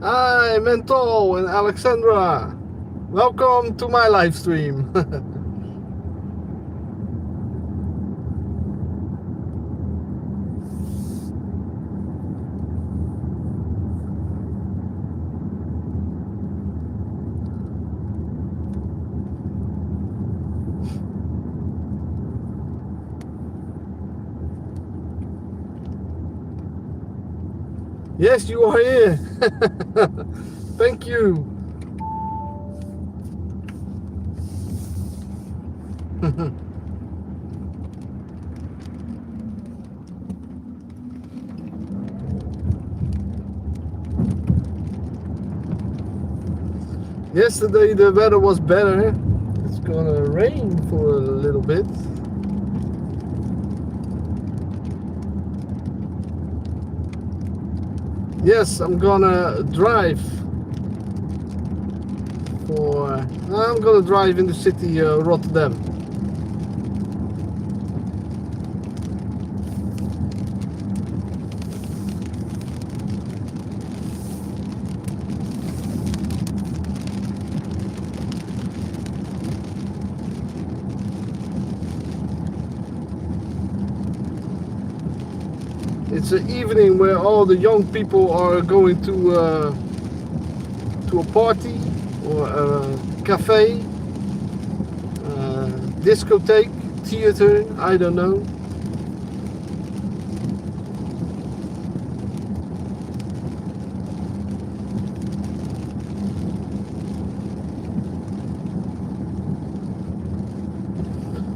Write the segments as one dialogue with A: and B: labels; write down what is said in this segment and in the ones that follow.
A: Hi, Mental and Alexandra. Welcome to my live stream. Yes, you are here. Thank you. Yesterday the weather was better. It's gonna rain for a little bit. Yes, I'm gonna drive I'm gonna drive in the city Rotterdam. It's an evening where all the young people are going to a party or a cafe, discotheque, theater, I don't know.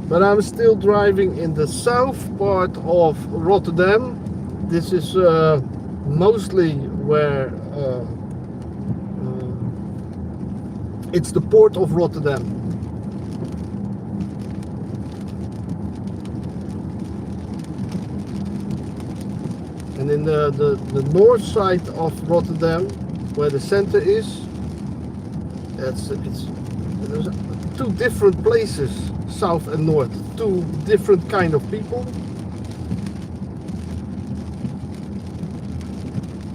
A: But I'm still driving in the south part of Rotterdam. This is mostly where it's the port of Rotterdam. And in the north side of Rotterdam, where the center is, there's two different places, south and north, two different kind of people.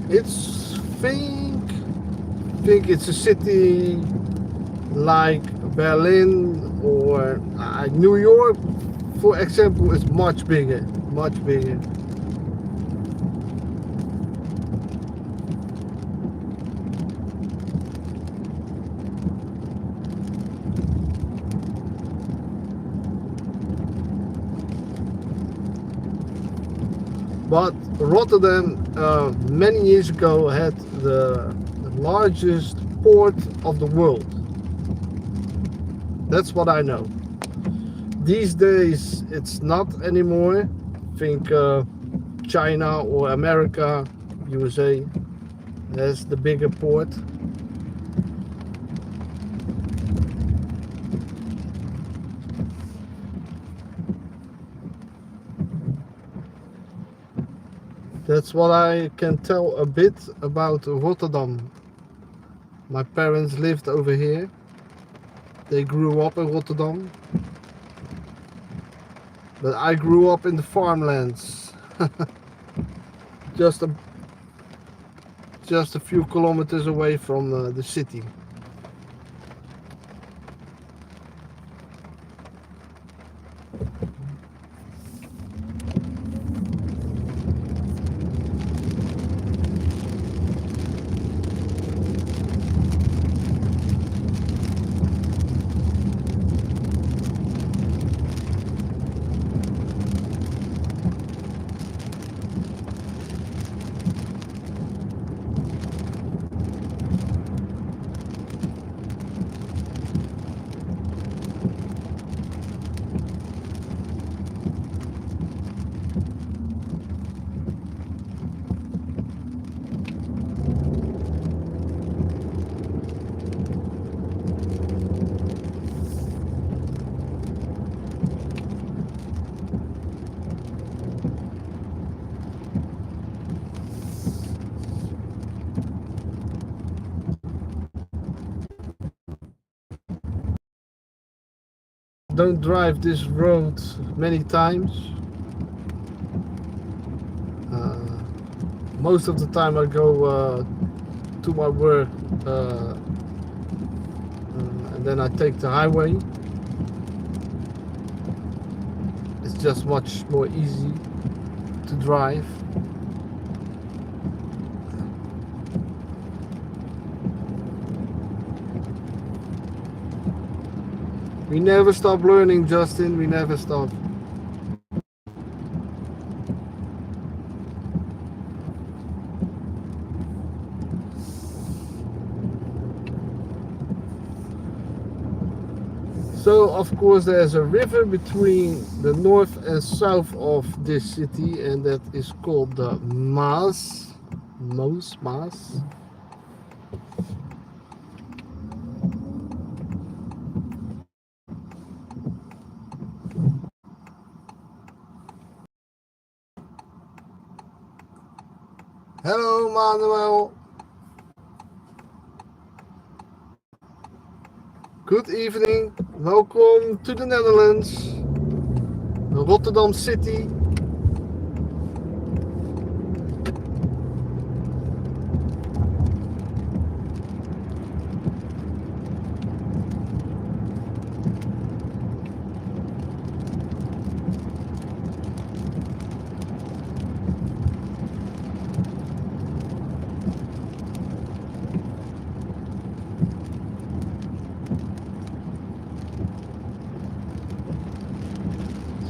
A: It's think it's a city like Berlin or New York, for example, is much bigger, much bigger. But Rotterdam many years ago had the largest port of the world. That's what I know. These days it's not anymore. Think China or America, USA has the bigger port. That's what I can tell a bit about Rotterdam. My parents lived over here. They grew up in Rotterdam. But I grew up in the farmlands. just a few kilometers away from the city. Don't drive this road many times. Most of the time I go to my work, and then I take the highway. It's just much more easy to drive. We never stop learning, Justin. We never stop. So, of course, there's a river between the north and south of this city, and that is called the Maas. Maas. Hello, Manuel. Good evening. Welcome to the Netherlands, Rotterdam City.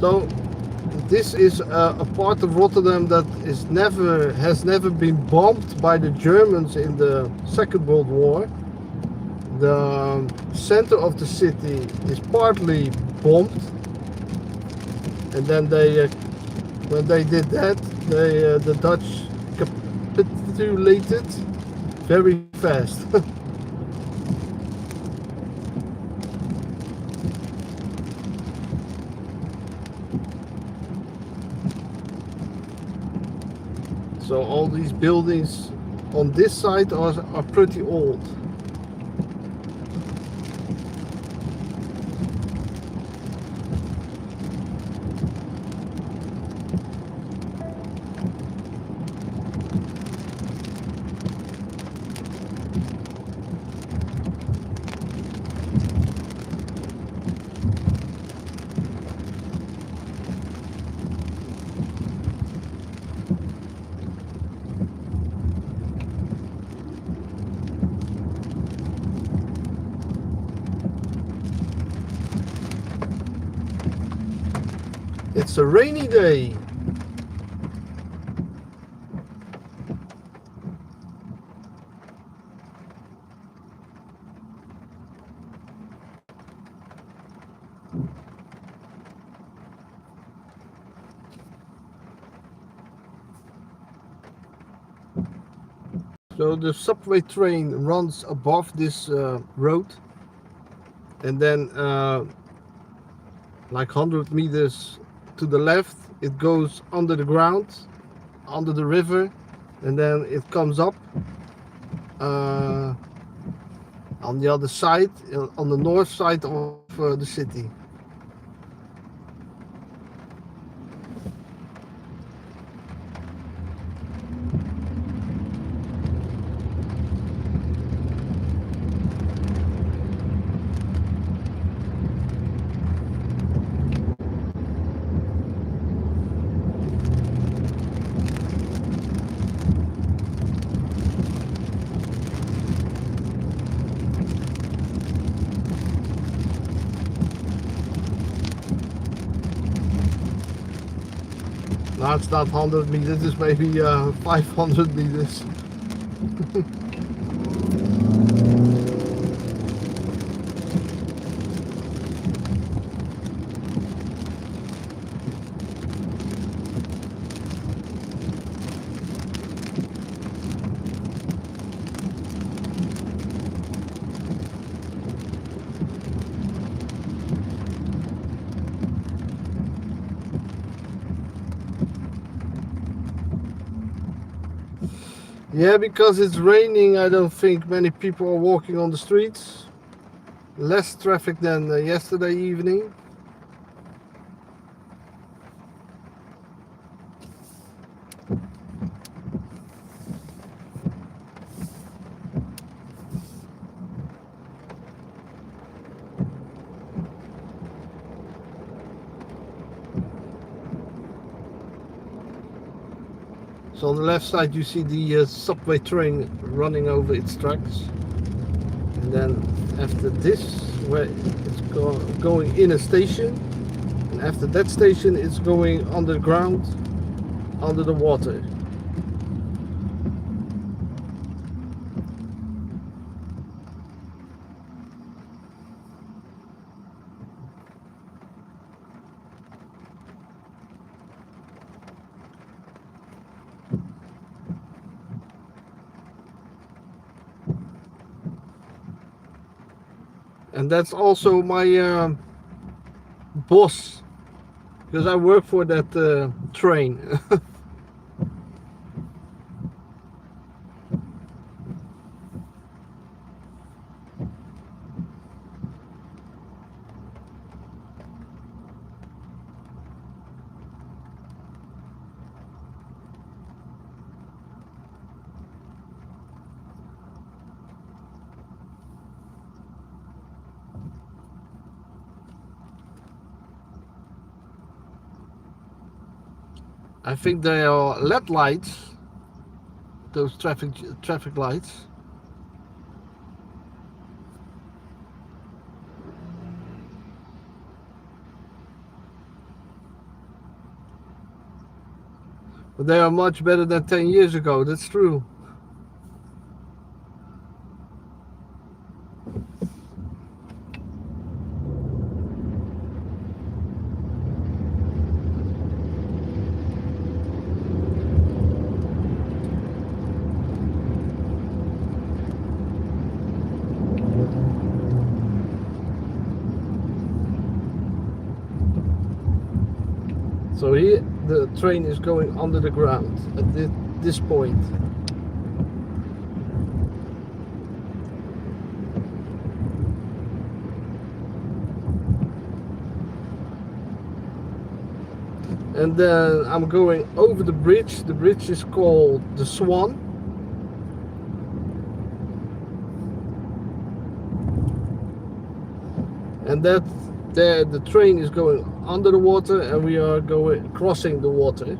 A: So this is a part of Rotterdam that has never been bombed by the Germans in the Second World War. The center of the city is partly bombed, and then when they did that, the Dutch capitulated very fast. So all these buildings on this side are pretty old. It's a rainy day. So the subway train runs above this road, and then like 100 meters to the left it goes under the ground, under the river, and then it comes up on the other side, on the north side of the city. Now it's not 100 meters, it's maybe 500 meters. Yeah, because it's raining, I don't think many people are walking on the streets. Less traffic than yesterday evening. So on the left side you see the subway train running over its tracks, and then after this, where it's going in a station, and after that station it's going underground, under the water. And that's also my boss, because I work for that train. I think they are LED lights, those traffic lights. But they are much better than 10 years ago, that's true. So here the train is going under the ground at this point. And then I'm going over the bridge. The bridge is called the Swan. And that there the train is going under the water, and we are crossing the water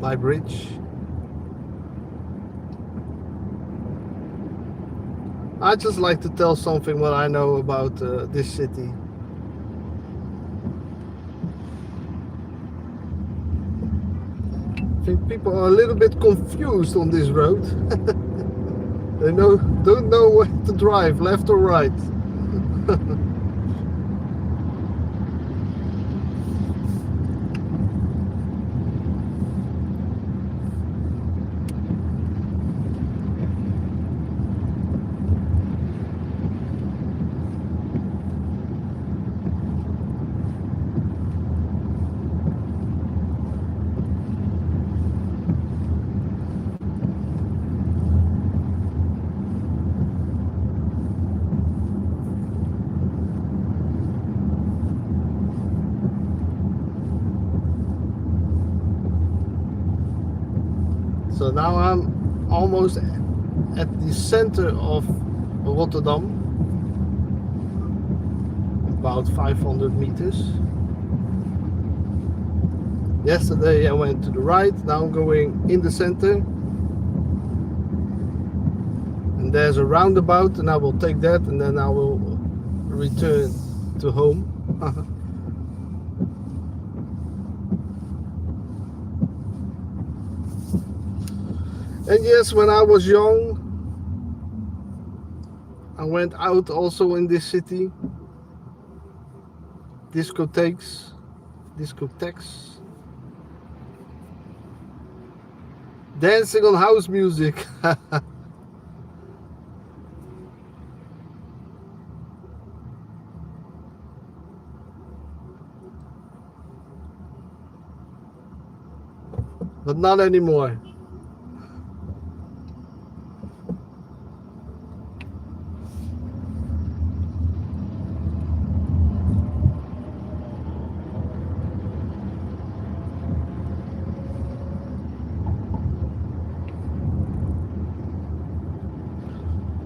A: by bridge. I just like to tell something what I know about this city. I think people are a little bit confused on this road. They don't know where to drive, left or right. So now I'm almost at the center of Rotterdam, about 500 meters. Yesterday I went to the right, now I'm going in the center. And there's a roundabout, and I will take that, and then I will return to home. And yes, when I was young, I went out also in this city. Discotheques. Dancing on house music. But not anymore.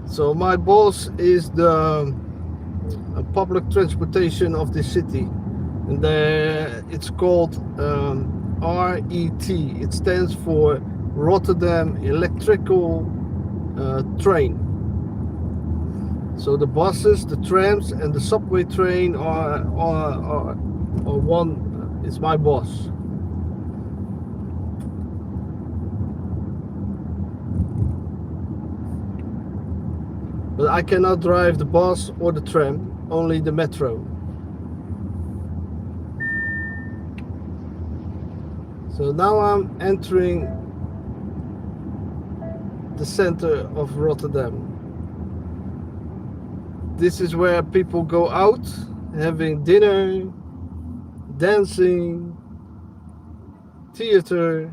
A: So my boss is the public transportation of this city, and it's called RET. It stands for Rotterdam Electrical Train. So the buses, the trams, and the subway train are one. It's my boss. But I cannot drive the bus or the tram, only the metro. So now I'm entering the center of Rotterdam. This is where people go out, having dinner, dancing, theater,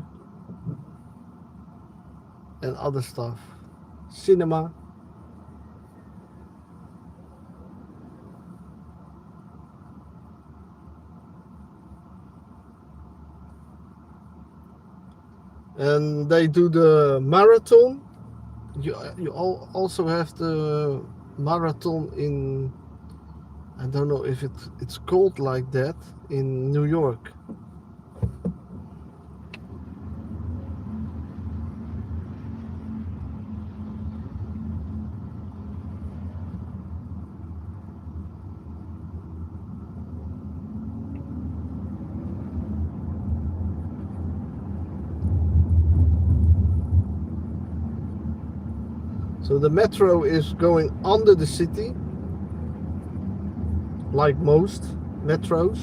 A: and other stuff. Cinema. And they do the marathon. You also have the marathon in, I don't know if it's called like that, in New York. So the metro is going under the city, like most metros.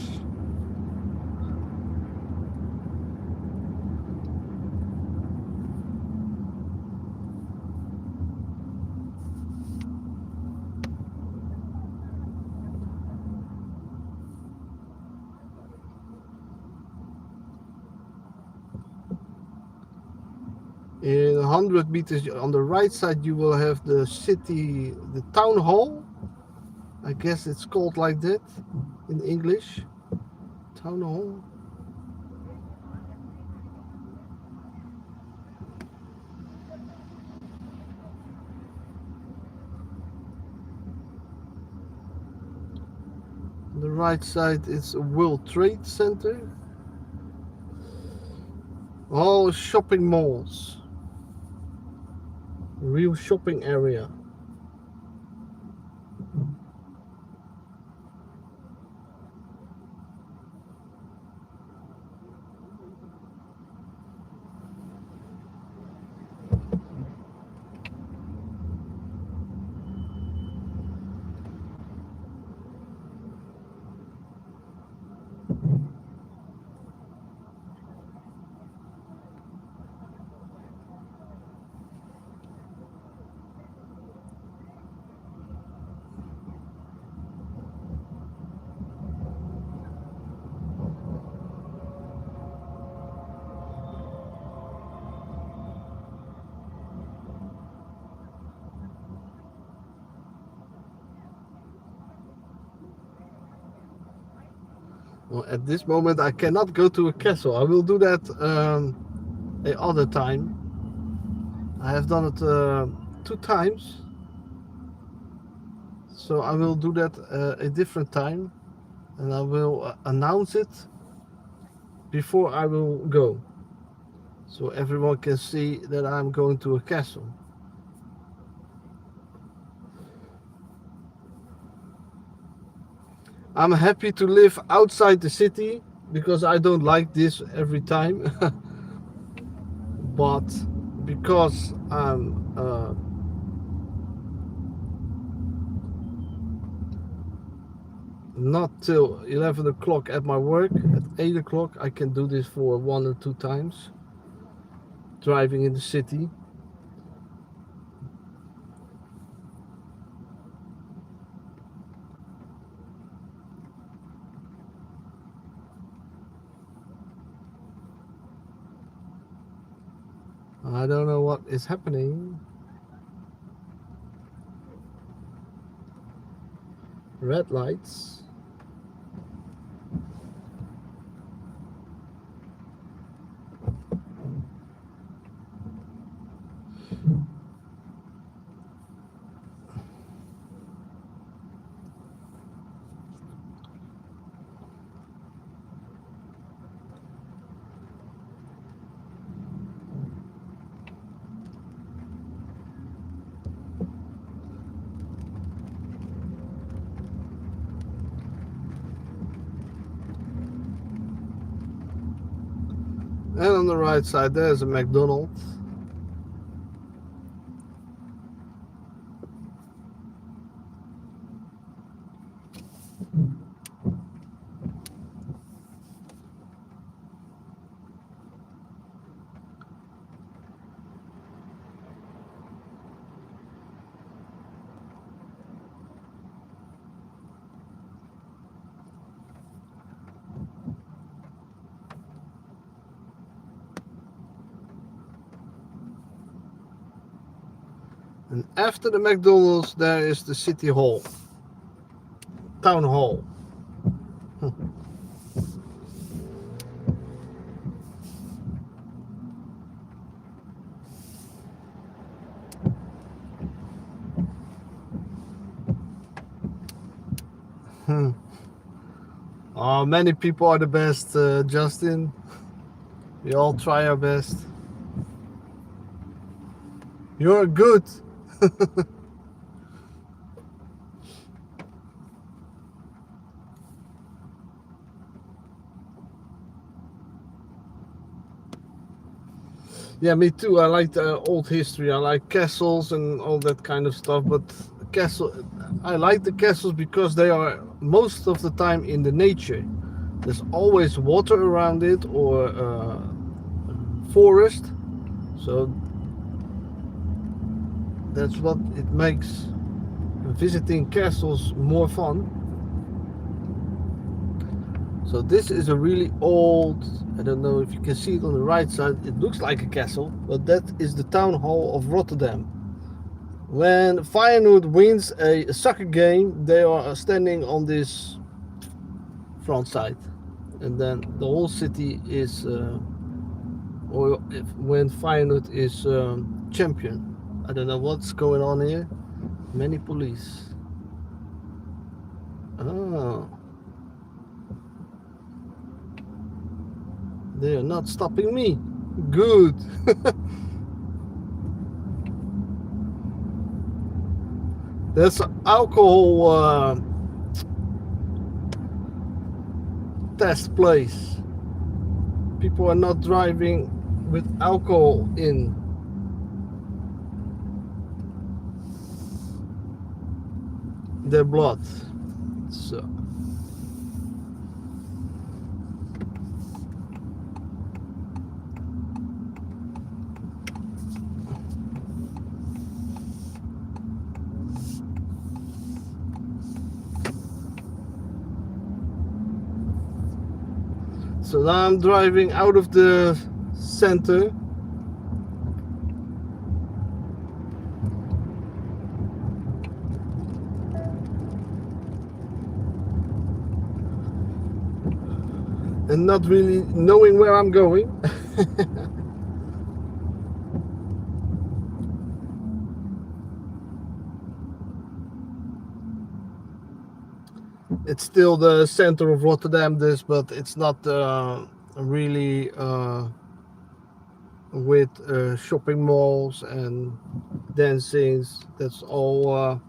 A: In 100 meters on the right side, you will have the city, the town hall. I guess it's called like that in English. Town hall. On the right side is a World Trade Center. All shopping malls. Real shopping area. Well, at this moment, I cannot go to a castle. I will do that a other time. I have done it 2 times, so I will do that a different time, and I will announce it before I will go, so everyone can see that I'm going to a castle. I'm happy to live outside the city because I don't like this every time. But because I'm not till 11 o'clock at my work, at 8 o'clock I can do this for 1 or 2 times, driving in the city. I don't know what is happening. Red lights. And on the right side there's a McDonald's. And after the McDonald's there is the city hall. Town hall. Oh, many people are the best, Justin. We all try our best. You're good. Yeah, me too. I like the old history. I like castles and all that kind of stuff. But I like the castles because they are most of the time in the nature. There's always water around it or forest. So that's what it makes visiting castles more fun. So this is a really old, I don't know if you can see it on the right side, it looks like a castle, but that is the town hall of Rotterdam. When Feyenoord wins a soccer game, they are standing on this front side. And then the whole city is, or if, when Feyenoord is champion. I don't know what's going on here. Many police. Oh. They are not stopping me. Good. That's alcohol test place. People are not driving with alcohol in their blood. So So now I'm driving out of the center. And not really knowing where I'm going. It's still the center of Rotterdam, this, but it's not really with shopping malls and dancings. That's all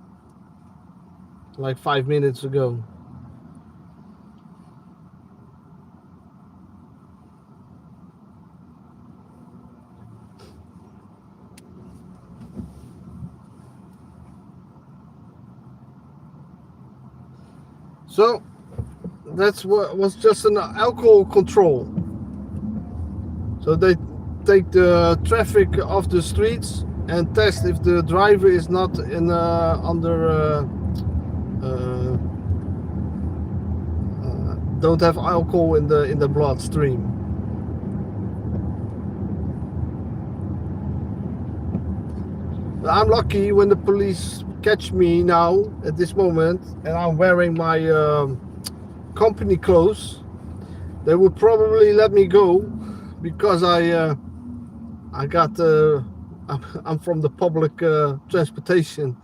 A: like 5 minutes ago. So that's what was just an alcohol control. So they take the traffic off the streets and test if the driver is not in under don't have alcohol in the bloodstream. I'm lucky when the police catch me now at this moment and I'm wearing my company clothes. They would probably let me go because I got I'm from the public transportation.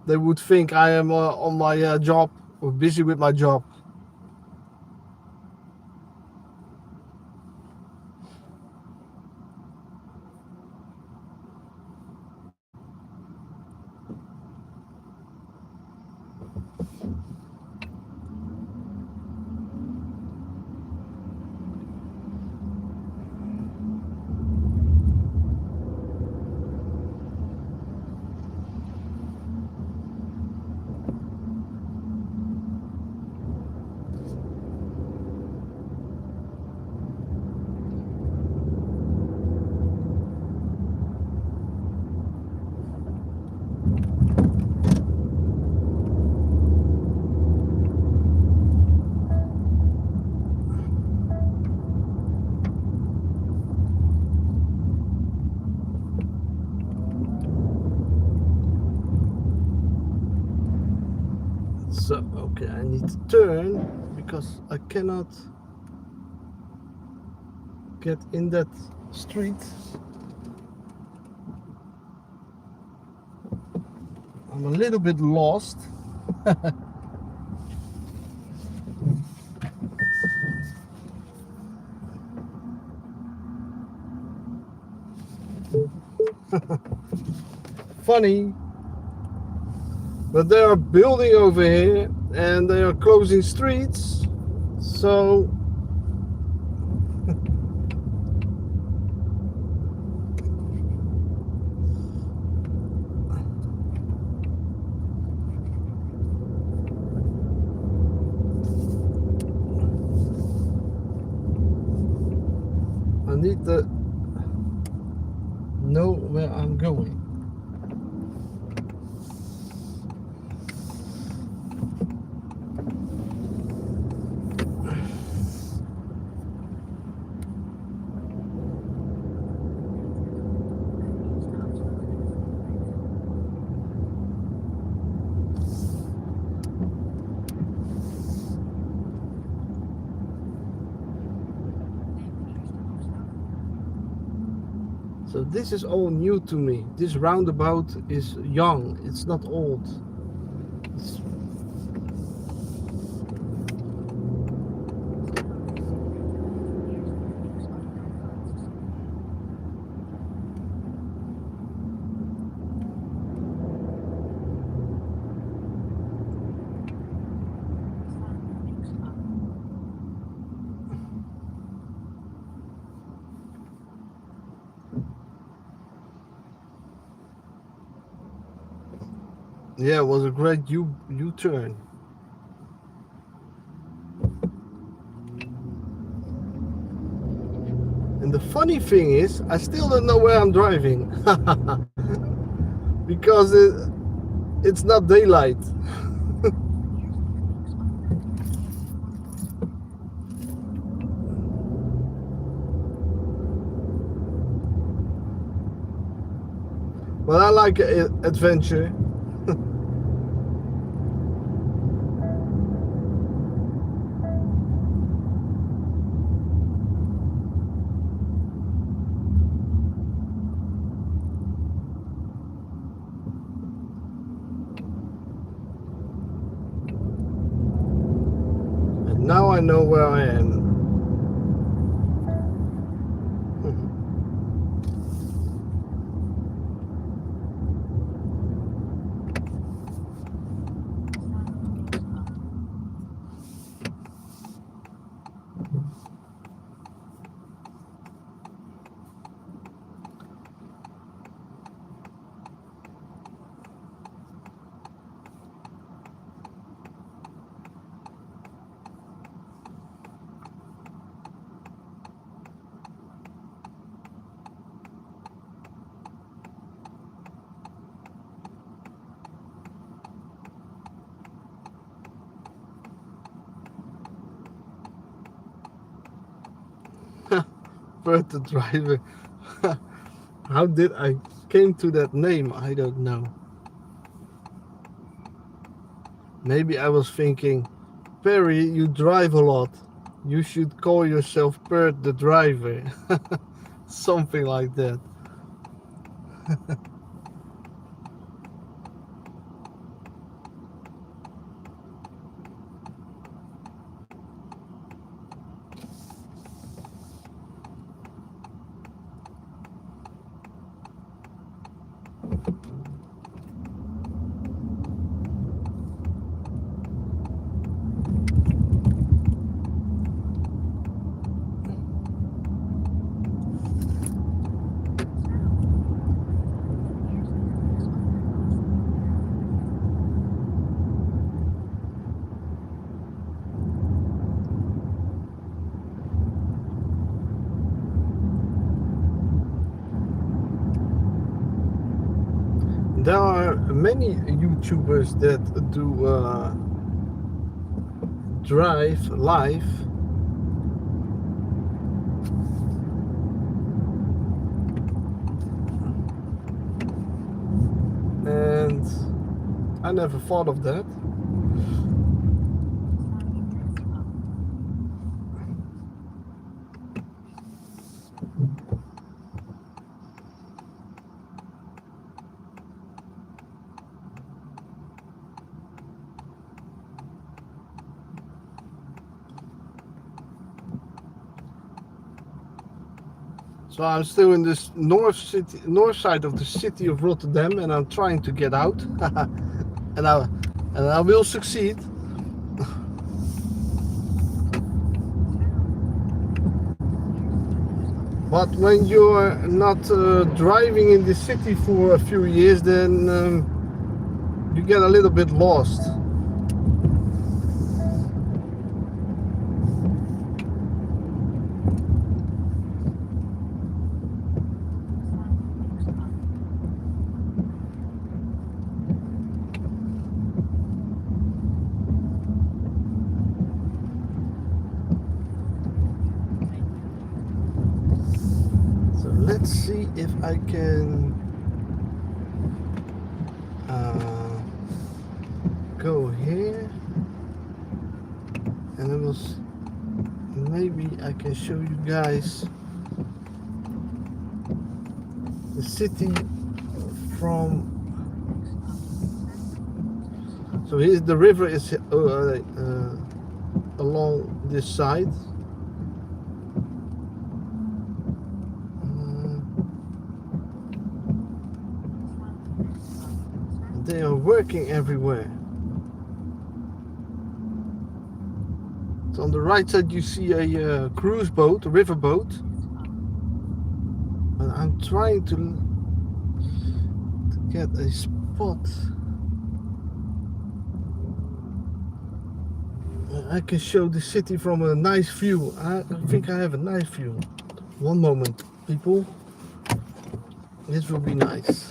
A: They would think I am on my job or busy with my job. So, okay, I need to turn because I cannot get in that street. I'm a little bit lost. Funny. But they are building over here and they are closing streets. So I need to know where I'm going. So this is all new to me. This roundabout is young. It's not old. Yeah, it was a great U-turn. And the funny thing is, I still don't know where I'm driving. Because it's not daylight. But I like adventure. And now I know where I am. Bert the driver. How did I came to that name? I don't know. Maybe I was thinking, Perry, you drive a lot. You should call yourself Bert the driver. Something like that. There are many YouTubers that do drive live. And I never thought of that. So I'm still in this north side of the city of Rotterdam, and I'm trying to get out, and I will succeed. But when you're not driving in the city for a few years, then you get a little bit lost. Let's see if I can go here, and it was maybe I can show you guys the city from. So here's the river is along this side. They are working everywhere. So on the right side you see a cruise boat, a river boat. And I'm trying to get a spot. I can show the city from a nice view. I think I have a nice view. One moment, people. This will be nice.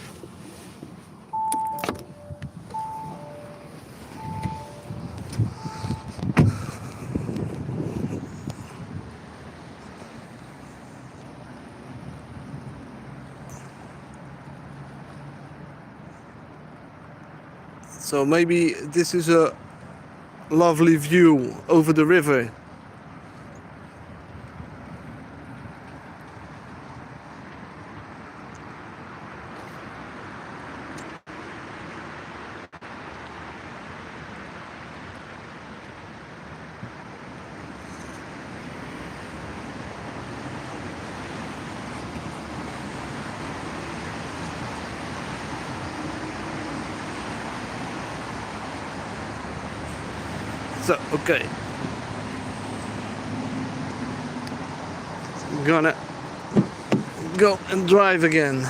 A: So maybe this is a lovely view over the river. So, okay. I'm gonna go and drive again.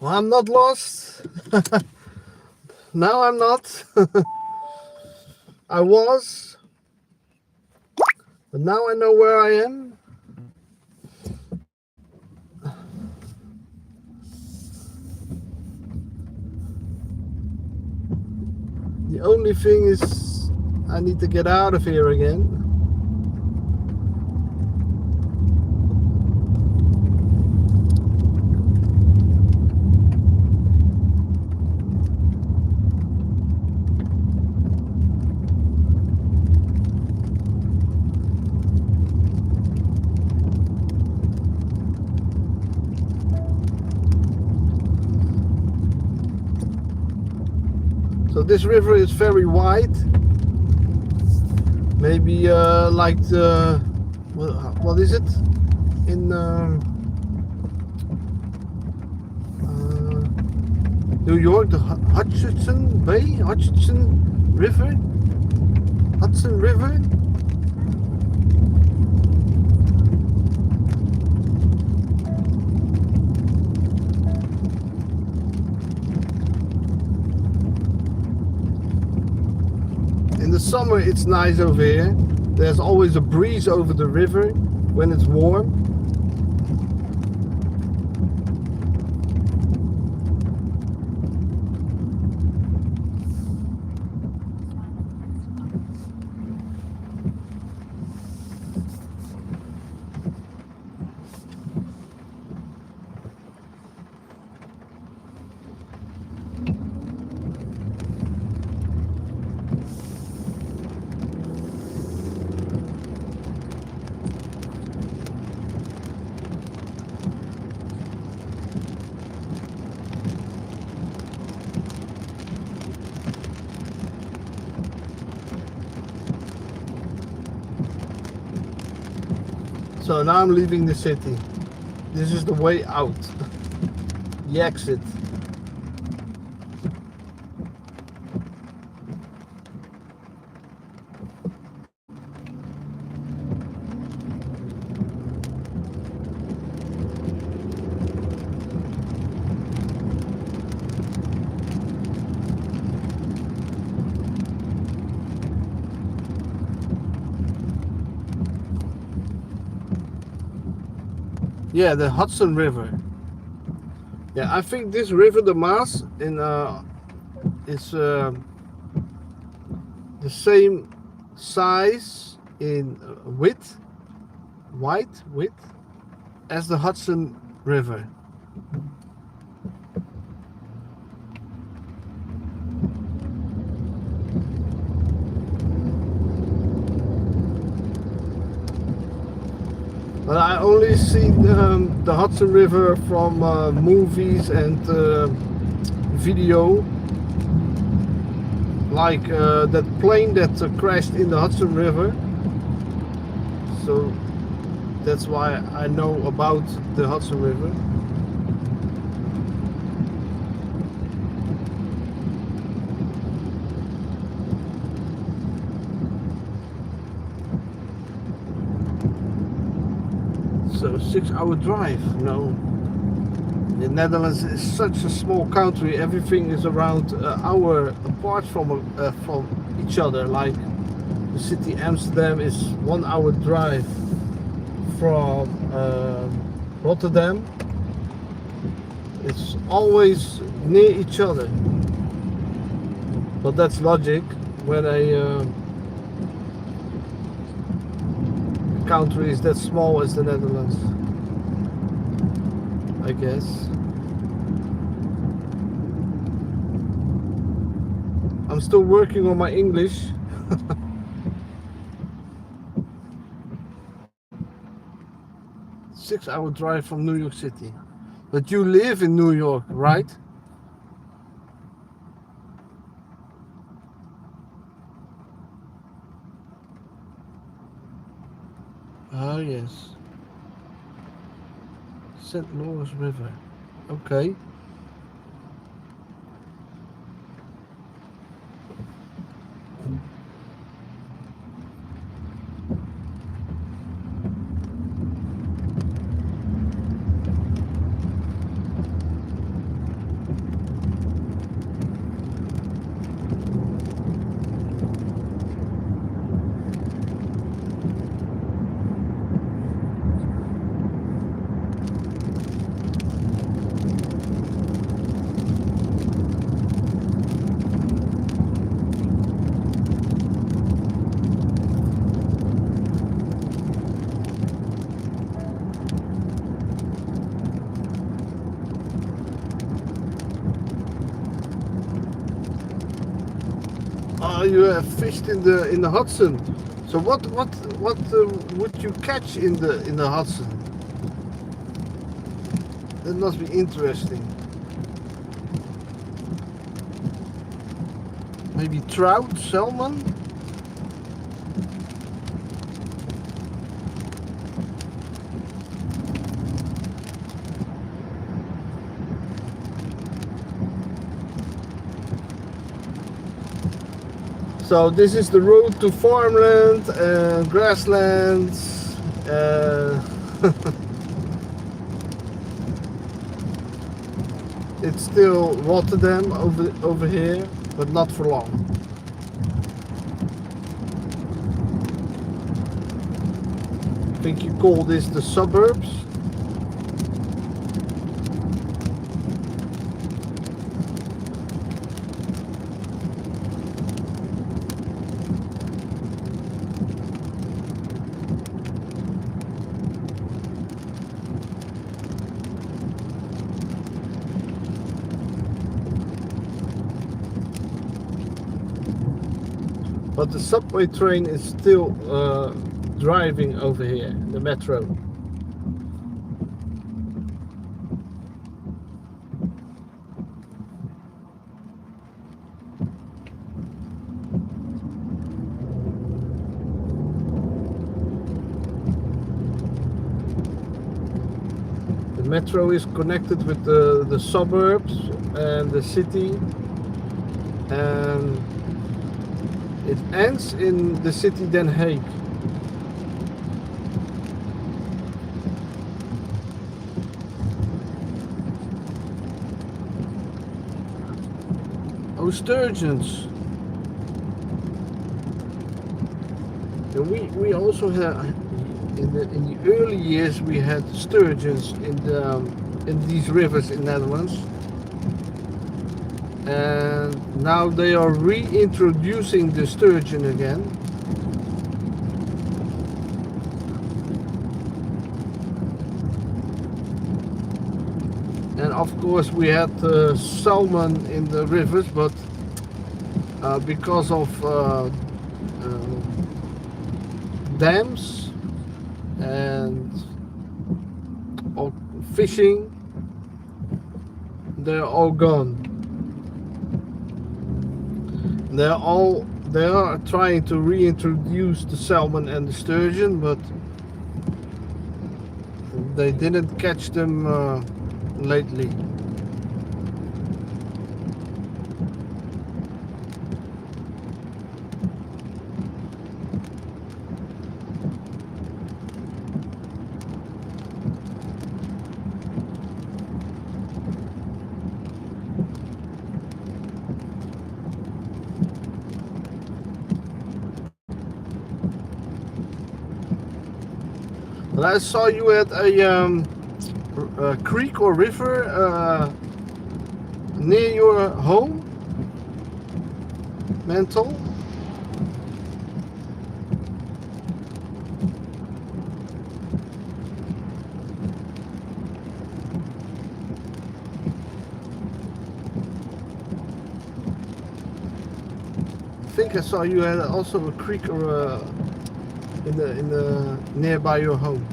A: Well, I'm not lost. Now I'm not. I was, but now I know where I am. The only thing is I need to get out of here again. So this river is very wide. Maybe like the, what is it? In New York, the Hudson River? Hudson River? In the summer it's nice over here. There's always a breeze over the river when it's warm. So now I'm leaving the city. This is the way out, the exit. Yeah, the Hudson River. Yeah, I think this river, the Maas, is the same size in width as the Hudson River. But I only seen the Hudson River from movies and video, like that plane that crashed in the Hudson River. So that's why I know about the Hudson River. So 6-hour drive. No, the Netherlands is such a small country. Everything is around an hour apart from each other. Like the city Amsterdam is 1 hour drive from Rotterdam. It's always near each other. But that's logic when a country is that small as the Netherlands, I guess. I'm still working on my English. 6-hour drive from New York City. But you live in New York, right? Ah, yes. St. Lawrence River. Okay. Oh, you have fished in the Hudson. So what would you catch in the Hudson? That must be interesting. Maybe trout, salmon? So this is the road to farmland and grasslands. It's still Rotterdam over here, but not for long. I think you call this the suburbs. But the subway train is still driving over here, the metro. The metro is connected with the suburbs and the city, and it ends in the city Den Haag. Oh, sturgeons. And we also had in the early years we had sturgeons in these rivers in Netherlands, and now they are reintroducing the sturgeon again. And of course we had salmon in the rivers, but because of dams and fishing, they're all gone. They are trying to reintroduce the salmon and the sturgeon, but they didn't catch them lately. Well, I saw you at a creek or river near your home, Mental. I think I saw you had also a creek or in the nearby your home.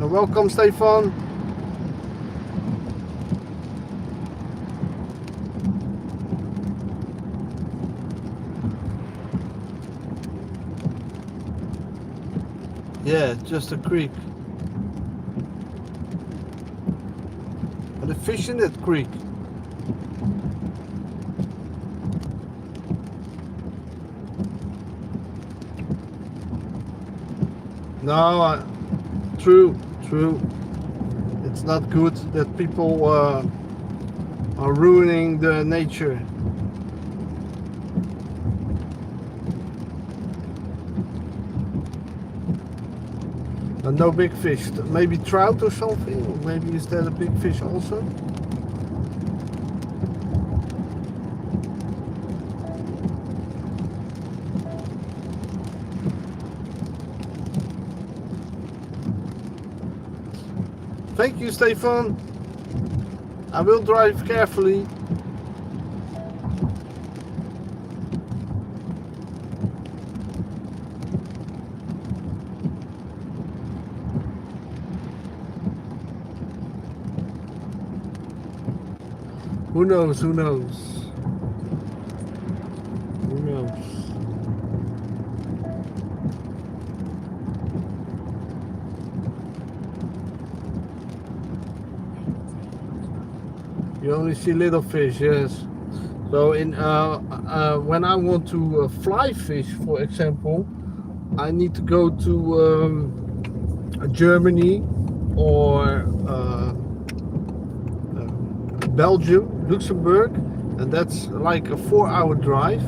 A: Welcome, Stefan. Yeah, just a creek. Are they fish in that creek? No, true. It's not good that people are ruining the nature. And no big fish. Maybe trout or something? Or maybe is that a big fish also? Thank you, Stefan. I will drive carefully. Who knows? Who knows? Who knows? You only see little fish, yes. So in when I want to fly fish, for example, I need to go to Germany or Belgium, Luxembourg, and that's like a 4-hour drive.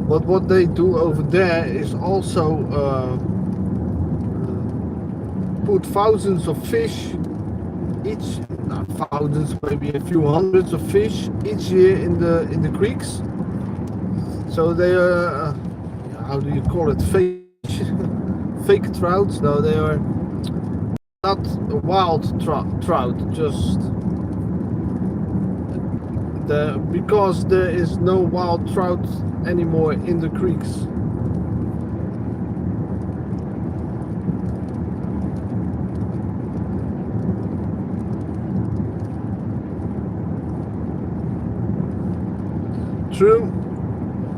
A: But what they do over there is also put thousands of fish each, not thousands, maybe a few hundreds of fish each year in the creeks. So they are, how do you call it, fake fake trouts? No, they are not a wild trout, just because there is no wild trout anymore in the creeks. True,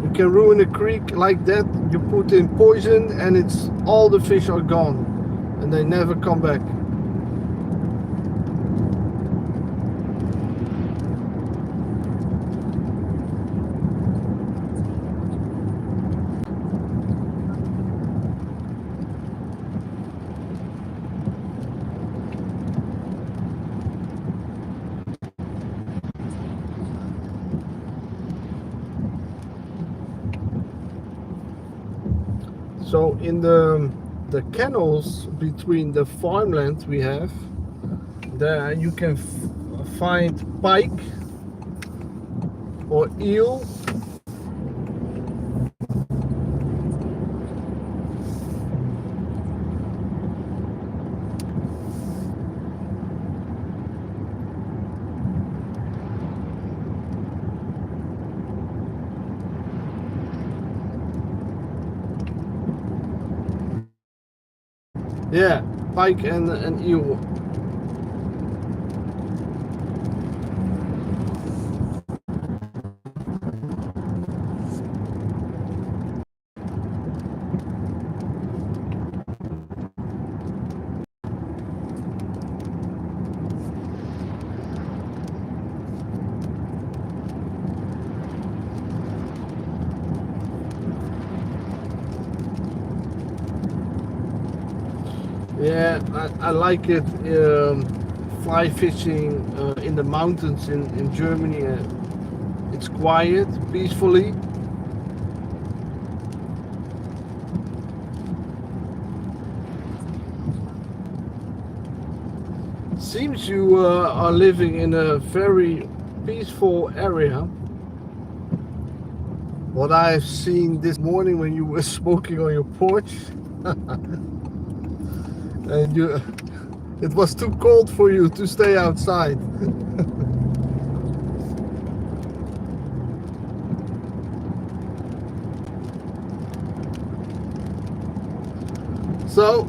A: you can ruin a creek like that. You put in poison and it's all the fish are gone and they never come back. So in the canals between the farmland we have, there you can find pike or eel. Yeah, pike and eel. Yeah, I like it. Fly fishing in the mountains in Germany. It's quiet, peacefully. Seems you are living in a very peaceful area. What I've seen this morning when you were smoking on your porch, and it was too cold for you to stay outside. So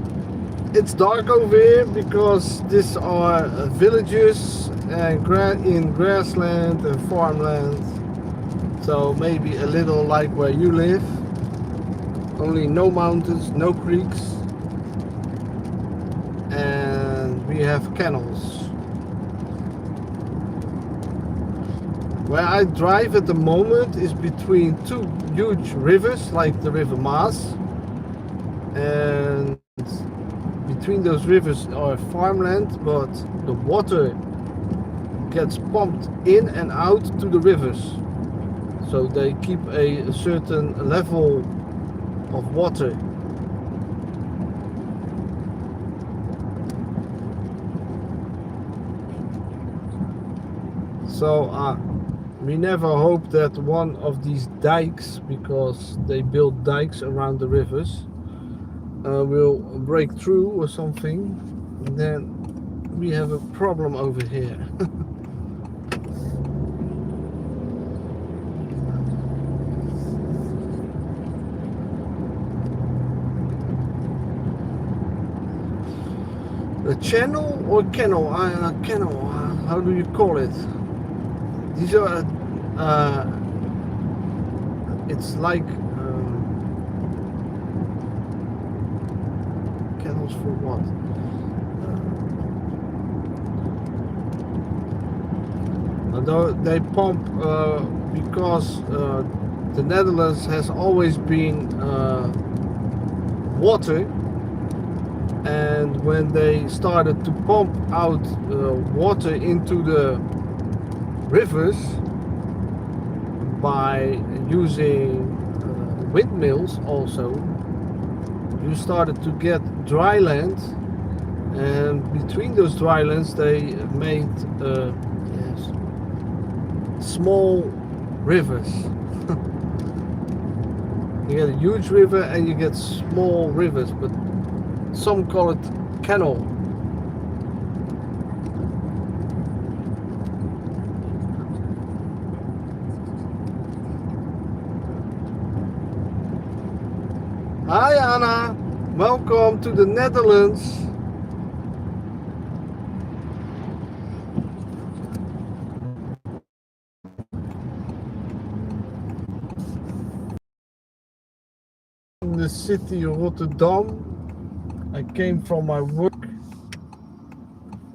A: it's dark over here because these are villages and in grassland and farmland. So maybe a little like where you live, only no mountains, no creeks, and we have canals. Where I drive at the moment is between two huge rivers, like the River Maas, and between those rivers are farmland, but the water gets pumped in and out to the rivers. So they keep a certain level of water. So we never hope that one of these dikes, because they build dikes around the rivers, will break through or something. And then we have a problem over here. A channel or kennel? Kennel, how do you call it? These are, it's like kennels for what? Although they pump because the Netherlands has always been water. And when they started to pump out water into the rivers, by using windmills also, you started to get dry land, and between those dry lands they made yes, small rivers. You get a huge river and you get small rivers, but some call it canal. Hi Anna, welcome to the Netherlands. In the city of Rotterdam. I came from my work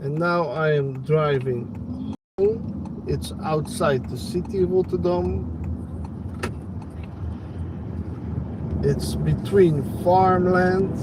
A: and now I am driving home. It's outside the city of Rotterdam. It's between farmland.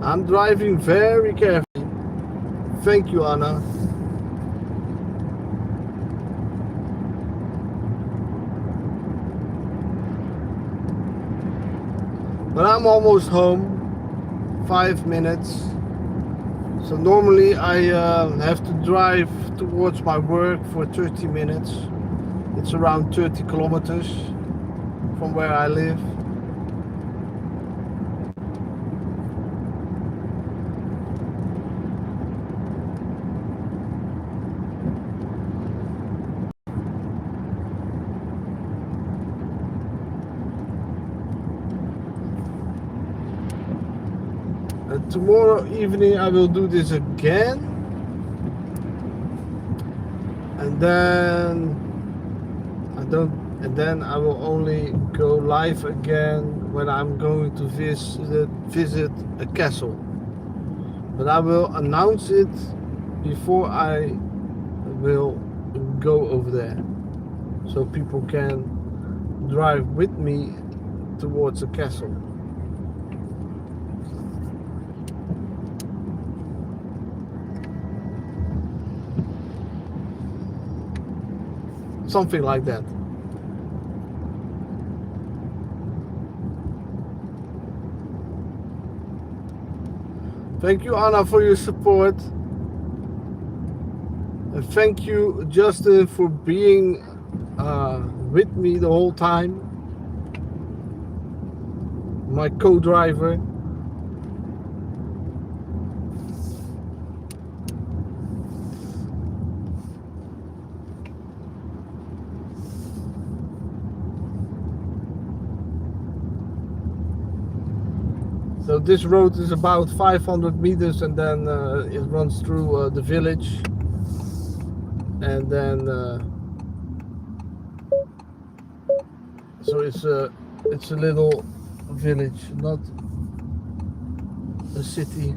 A: I'm driving very carefully. Thank you, Anna. But I'm almost home. 5 minutes. So normally I have to drive towards my work for 30 minutes. It's around 30 kilometers from where I live. And tomorrow evening I will do this again. And then I will only go live again when I'm going to visit a castle. But I will announce it before I will go over there, so people can drive with me towards the castle. Something like that. Thank you, Anna, for your support. And thank you, Justin, for being with me the whole time. My co-driver. So this road is about 500 meters, and then it runs through the village, and then so it's a little village, not a city.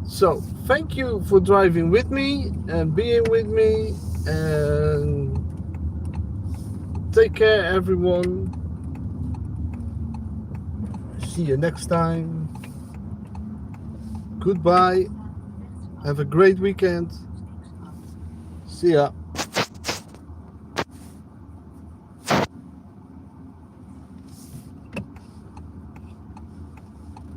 A: So thank you for driving with me and being with me, and take care, everyone. See you next time. Goodbye. Have a great weekend. See ya.